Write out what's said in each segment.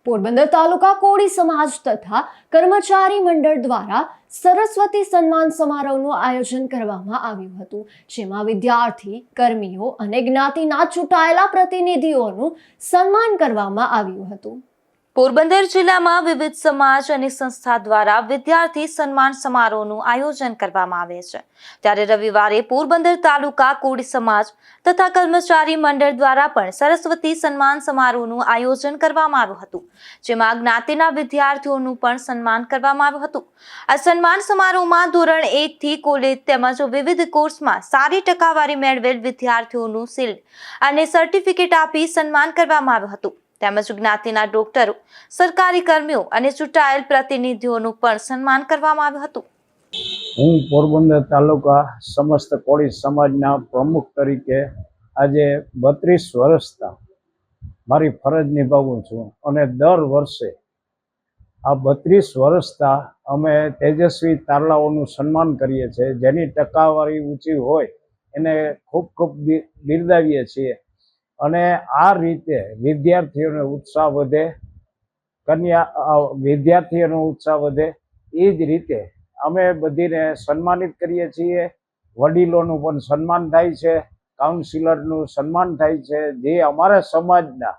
પોરબંદર તાલુકા કોળી સમાજ તથા કર્મચારી મંડળ દ્વારા સરસ્વતી સન્માન સમારોહનું આયોજન કરવામાં આવ્યું હતું, જેમાં વિદ્યાર્થી, કર્મીઓ અને જ્ઞાતિના ચૂંટાયેલા પ્રતિનિધિઓનું સન્માન કરવામાં આવ્યું હતું। પોરબંદર જિલ્લામાં વિવિધ સમાજ અને સંસ્થા દ્વારા વિદ્યાર્થી સન્માન સમારોહનું આયોજન કરવામાં આવે છે, ત્યારે રવિવારે પોરબંદર તાલુકા કોળી સમાજ તથા કર્મચારી મંડળ દ્વારા પણ સરસ્વતી સન્માન સમારોહનું આયોજન કરવામાં આવ્યું હતું, જેમાં જ્ઞાતિના વિદ્યાર્થીઓનું પણ સન્માન કરવામાં આવ્યું હતું। આ સન્માન સમારોહમાં ધોરણ 1 થી કોલેજ તેમજ વિવિધ કોર્સમાં સારી ટકાવારી મેળવેલ વિદ્યાર્થીઓનું શિલ્ડ અને સર્ટિફિકેટ આપી સન્માન કરવામાં આવ્યું હતું, તેમજ જ્ઞાતિના ડોક્ટરો, સરકારી કર્મીઓ અને ચૂંટાયેલ પ્રતિનિધિઓનું પણ સન્માન કરવામાં આવ્યું હતું। હું પોરબંદર તાલુકા સમસ્ત કોળી સમાજના પ્રમુખ તરીકે આજે 32 વર્ષથી મારી ફરજ નિભાવું છું અને દર વર્ષે આ 32 વર્ષથી અમે તેજસ્વી તારલાઓનું સન્માન કરીએ છીએ, જેની ટકાવારી ઊંચી હોય એને ખૂબ ખૂબ બિરદાવીએ છીએ અને આ રીતે વિદ્યાર્થીઓનો ઉત્સાહ વધે, વિદ્યાર્થીઓનો ઉત્સાહ વધે એ જ રીતે અમે બધીને સન્માનિત કરીએ છીએ। વડીલોનું પણ સન્માન થાય છે, કાઉન્સિલરનું સન્માન થાય છે, જે અમારા સમાજના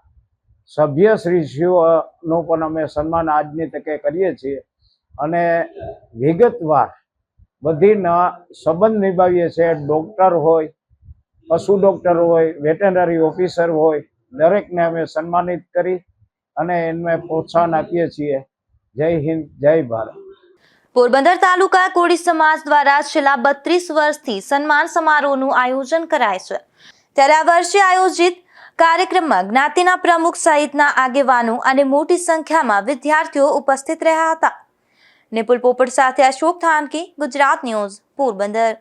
સભ્યશ્રીઓનું પણ અમે સન્માન આજની તકે કરીએ છીએ અને વિગતવાર બધીના સંબંધ નિભાવીએ છીએ। ડૉક્ટર હોય, પશુ ડૉક્ટર હોય, વેટરનરી ઓફિસર હોય, દરેકને અમે સન્માનિત કરી અને એમને પ્રોત્સાહન આપીએ છીએ। જય હિન્દ, જય ભારત। પોરબંદર તાલુકા કોળી સમાજ દ્વારા છેલ્લા 32 વર્ષથી સન્માન સમારોહનું આયોજન કરાય છે, ત્યારે આ વર્ષે આયોજિત કાર્યક્રમમાં જ્ઞાતિના પ્રમુખ સહિતના આગેવાનો અને મોટી સંખ્યામાં વિદ્યાર્થીઓ ઉપસ્થિત રહ્યા હતા। નિપુલ પોપટ સાથે અશોક થાનકી, ગુજરાત ન્યૂઝ, પોરબંદર।